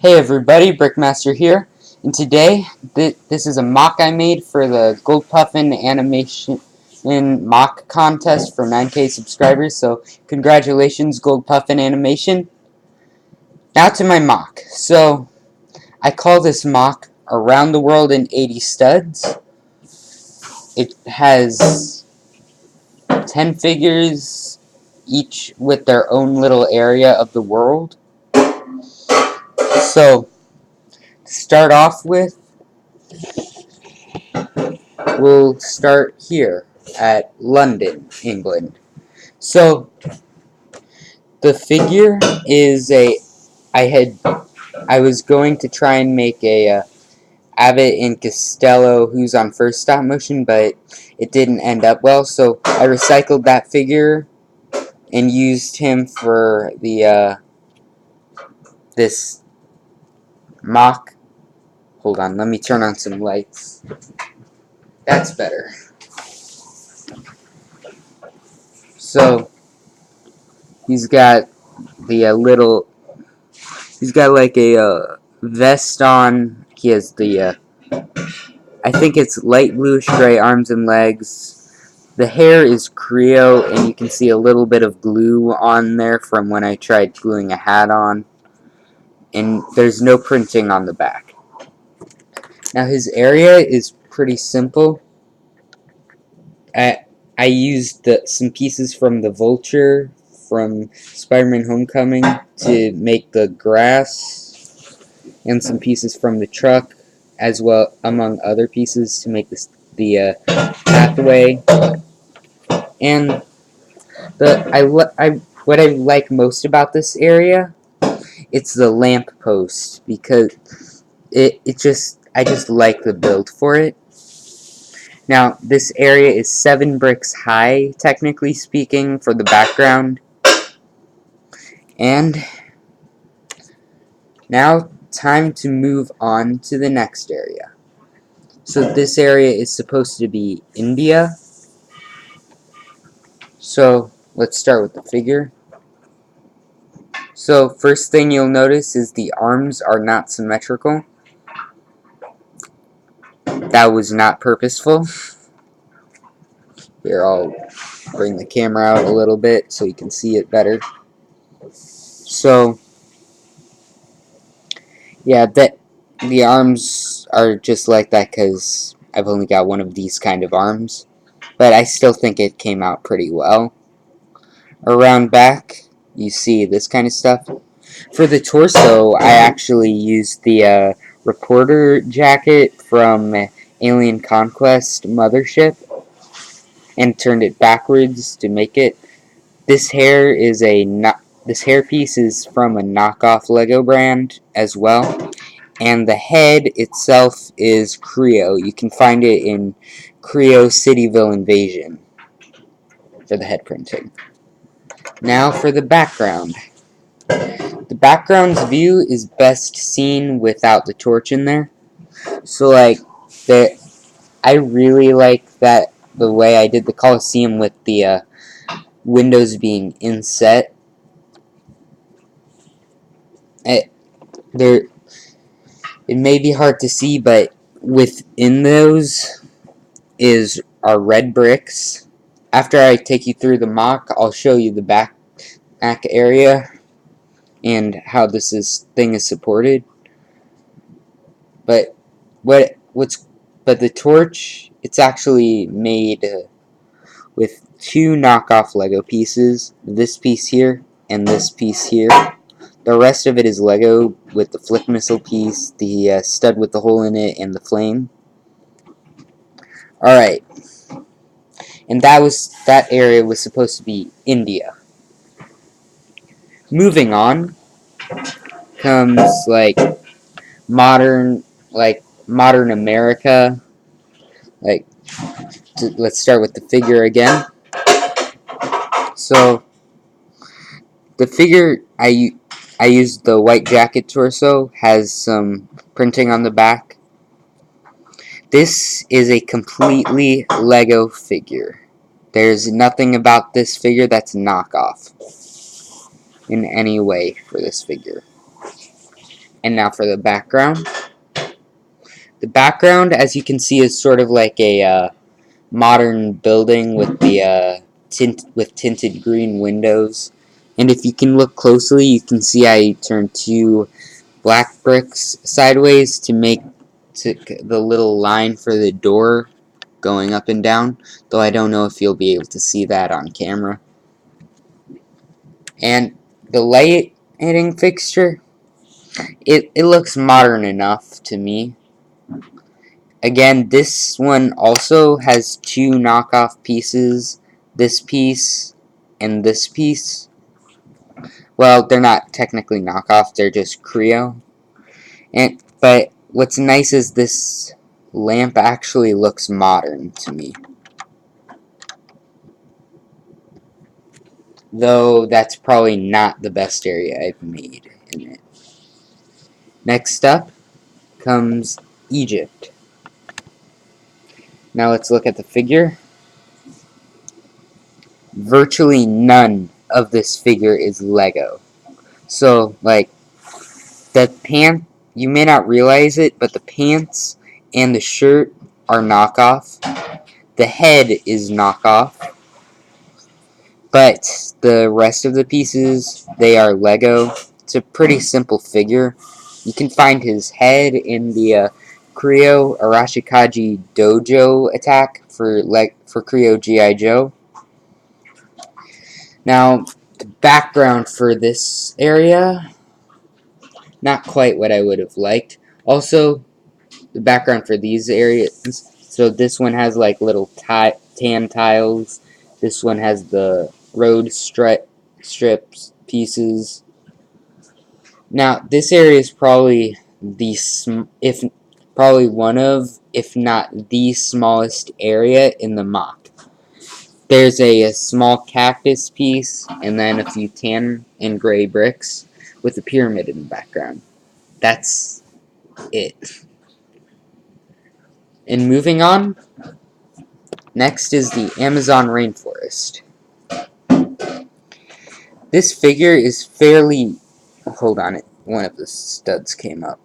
Hey everybody, Brickmaster here, and today this is a mock I made for the Gold Puffin Animation mock contest for 9K subscribers, so congratulations Gold Puffin Animation. Now to my mock. So, I call this mock Around the World in 80 Studs. It has 10 figures, each with their own little area of the world. So, to start off with, we'll start here at London, England. So the figure is I was going to try and make a Abbott and Costello who's on first stop motion, but it didn't end up well, so I recycled that figure and used him for the this mock. Hold on, let me turn on some lights. That's better. So he's got the he's got like a vest on. He has the I think it's light bluish gray arms and legs. The hair is Kre-o, and you can see a little bit of glue on there from when I tried gluing a hat on. And there's no printing on the back. Now his area is pretty simple. I used some pieces from the Vulture from Spider-Man Homecoming to make the grass, and some pieces from the truck, as well among other pieces to make the pathway. And what I like most about this area, it's the lamp post, because I just like the build for it. Now, this area is 7 bricks high, technically speaking, for the background. And now, time to move on to the next area. So this area is supposed to be India. So, let's start with the figure. So, first thing you'll notice is the arms are not symmetrical. That was not purposeful. Here, I'll bring the camera out a little bit so you can see it better. So, yeah, the arms are just like that because I've only got one of these kind of arms. But I still think it came out pretty well. Around back, you see this kind of stuff. For the torso, I actually used the reporter jacket from Alien Conquest Mothership and turned it backwards to make it. This hair is this hairpiece is from a knockoff Lego brand as well, and the head itself is Kre-o. You can find it in Kre-o Cityville Invasion for the head printing. Now for the background. The background's view is best seen without the torch in there. So I really like that the way I did the Coliseum with the windows being inset. It may be hard to see, but within those are red bricks. After I take you through the mock, I'll show you the back area and how thing is supported. But but the torch, it's actually made with 2 knockoff Lego pieces. This piece here and this piece here. The rest of it is Lego with the flick missile piece, the stud with the hole in it, and the flame. Alright. And that area was supposed to be India. Moving on comes modern modern America. Let's start with the figure again. So the figure I used the white jacket torso, has some printing on the back. This is a completely Lego figure. There's nothing about this figure that's knockoff in any way for this figure. And now for the background. The background, as you can see, is sort of like a modern building with the tinted green windows. And if you can look closely, you can see I turned 2 black bricks sideways to make the little line for the door going up and down, though I don't know if you'll be able to see that on camera. And the lighting fixture, it looks modern enough to me. Again, this one also has 2 knockoff pieces, this piece and this piece. Well, they're not technically knockoff, they're just Kre-o. But what's nice is this lamp actually looks modern to me. Though that's probably not the best area I've made in it. Next up comes Egypt. Now let's look at the figure. Virtually none of this figure is Lego. So, like, the pant, you may not realize it, but the pants and the shirt are knockoff. The head is knockoff. But the rest of the pieces, they are Lego. It's a pretty simple figure. You can find his head in the Kre-o Arashikaji Dojo attack for Kre-o G.I. Joe. Now, the background for this area, not quite what I would have liked. Also, the background for these areas, so this one has like little tan tiles. This one has the road strips pieces. Now, this area is probably probably one of, if not the smallest area in the MOC. There's a small cactus piece, and then a few tan and gray bricks with a pyramid in the background. That's it. And moving on, next is the Amazon rainforest. This figure is fairly... Hold on, one of the studs came up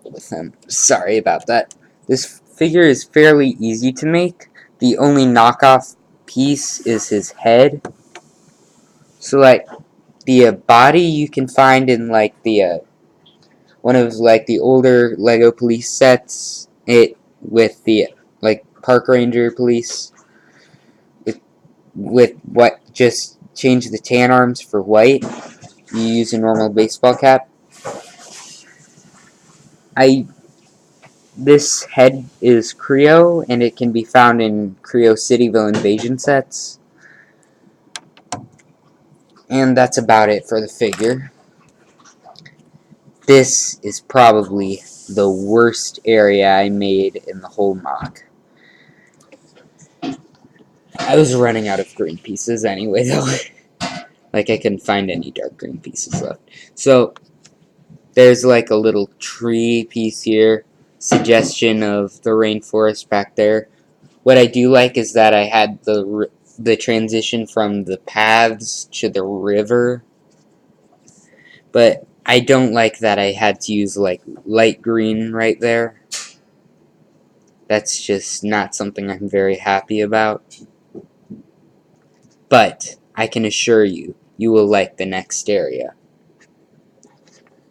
with him. Sorry about that. This figure is fairly easy to make. The only knockoff piece is his head. So, like, the body you can find in, like, the one of, like, the older Lego police sets. It with the, like, park ranger police. With what, just change the tan arms for white. You use a normal baseball cap. This head is Kre-o, and it can be found in Kre-o Cityville Invasion sets. And that's about it for the figure. This is probably the worst area I made in the whole MOC. I was running out of green pieces anyway, though. Like, I couldn't find any dark green pieces left. So, there's like a little tree piece here. Suggestion of the rainforest back there. What I do like is that I had the transition from the paths to the river. But I don't like that I had to use like light green right there. That's just not something I'm very happy about. But I can assure you, you will like the next area.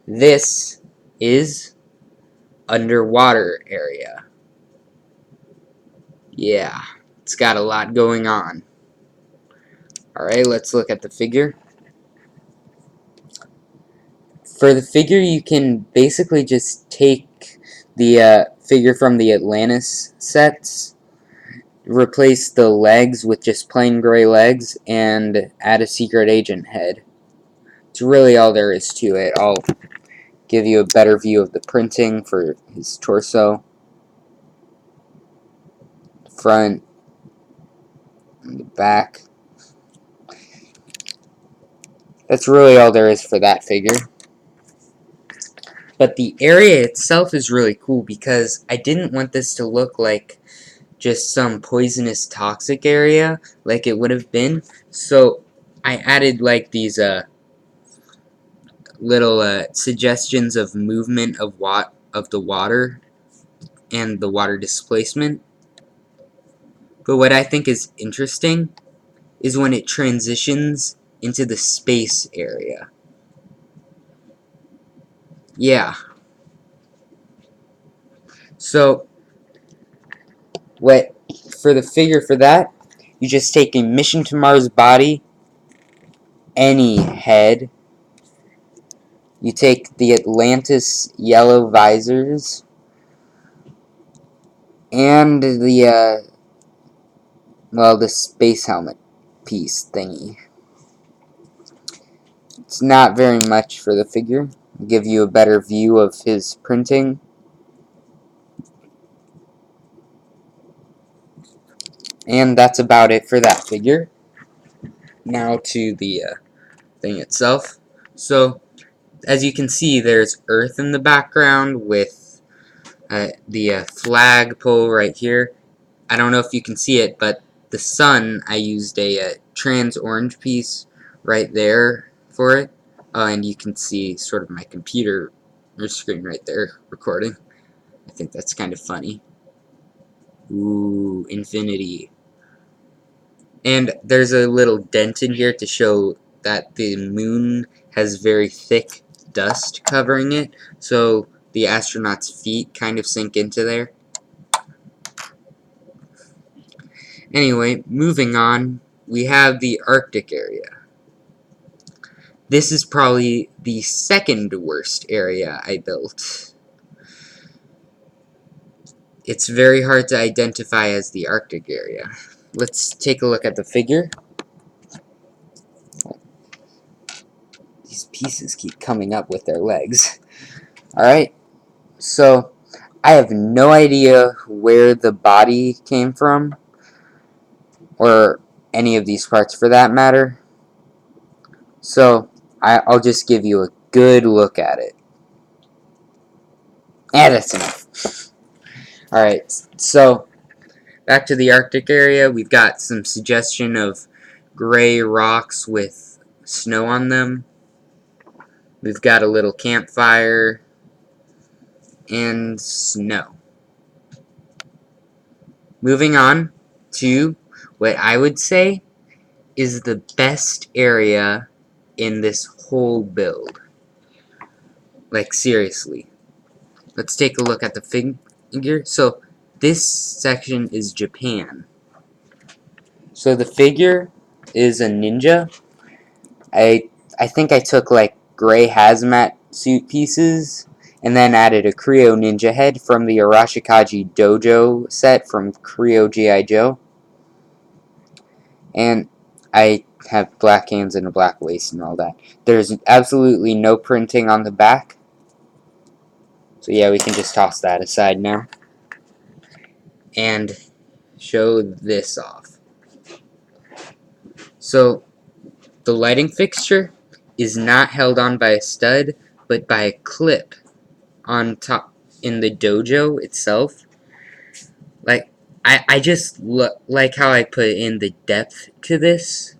This is underwater area. Yeah, it's got a lot going on. Alright, let's look at the figure. For the figure, you can basically just take the figure from the Atlantis sets, replace the legs with just plain gray legs, and add a secret agent head. It's really all there is to it. I'll give you a better view of the printing for his torso, front, and the back. That's really all there is for that figure. But the area itself is really cool because I didn't want this to look like just some poisonous toxic area like it would have been. So I added like these little suggestions of movement of the water and the water displacement. But what I think is interesting is when it transitions into the space area. Yeah. So what for the figure for that, you just take a Mission to Mars body, any head. You take the Atlantis yellow visors and the well, the space helmet piece thingy. It's not very much for the figure. I'll give you a better view of his printing. And that's about it for that figure. Now to the thing itself. So, as you can see, there's Earth in the background with the flagpole right here. I don't know if you can see it, but the sun, I used a trans orange piece right there for it. And you can see sort of my computer screen right there recording. I think that's kind of funny. Ooh, infinity. And there's a little dent in here to show that the moon has very thick dust covering it, so the astronauts' feet kind of sink into there. Anyway, moving on, we have the Arctic area. This is probably the second worst area I built. It's very hard to identify as the Arctic area. Let's take a look at the figure. These pieces keep coming up with their legs. Alright, so I have no idea where the body came from, or any of these parts for that matter. So I'll just give you a good look at it. And that's enough. Alright, so back to the Arctic area, we've got some suggestion of gray rocks with snow on them. We've got a little campfire and snow. Moving on to what I would say is the best area in this whole build. Like, seriously. Let's take a look at the figure. So, this section is Japan. So, the figure is a ninja. I think I took, like, gray hazmat suit pieces and then added a Kre-o ninja head from the Arashikaji Dojo set from Kre-o G.I. Joe. And I have black hands and a black waist and all that. There's absolutely no printing on the back. So yeah, we can just toss that aside now. And show this off. So, the lighting fixture is not held on by a stud, but by a clip on top in the dojo itself. Like, I just like how I put in the depth to this.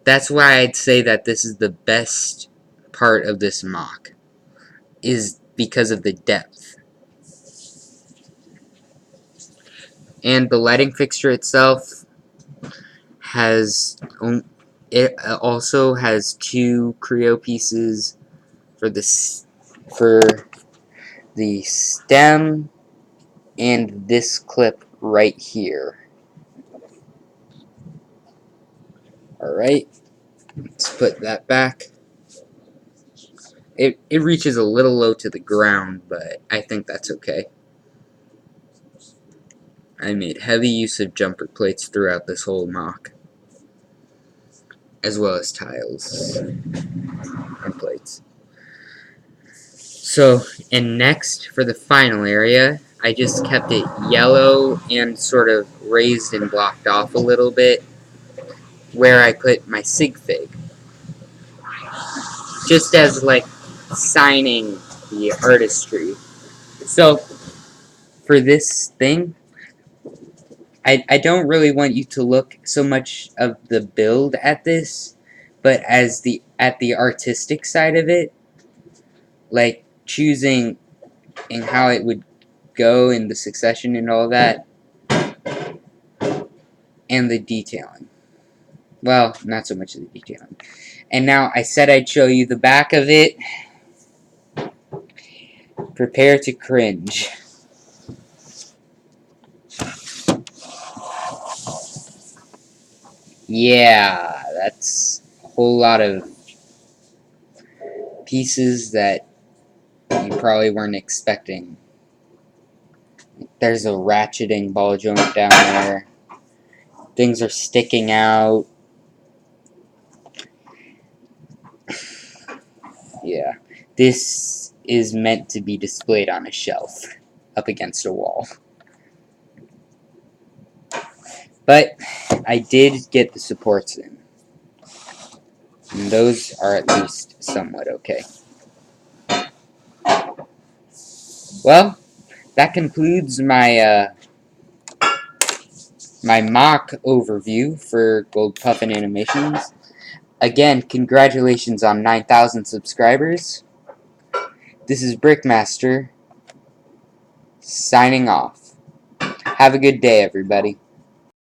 That's why I'd say that this is the best part of this mock, is because of the depth. And the lighting fixture itself it also has two Kre-o pieces for the stem and this clip right here. Alright, let's put that back. It reaches a little low to the ground, but I think that's okay. I made heavy use of jumper plates throughout this whole mock, as well as tiles and plates. So, and next, for the final area, I just kept it yellow and sort of raised and blocked off a little bit, where I put my sig fig. Just as, like, signing the artistry. So, for this thing, I don't really want you to look so much of the build at this, But at the artistic side of it, like choosing and how it would go in the succession and all that, and the detailing. Well, not so much of the detailing. And now I said I'd show you the back of it. Prepare to cringe. Yeah, that's a whole lot of pieces that you probably weren't expecting. There's a ratcheting ball joint down there. Things are sticking out. Yeah. This is meant to be displayed on a shelf up against a wall. But I did get the supports in. And those are at least somewhat okay. Well, that concludes my my mock overview for Gold Puffin Animations. Again, congratulations on 9,000 subscribers. This is Brickmaster, signing off. Have a good day, everybody.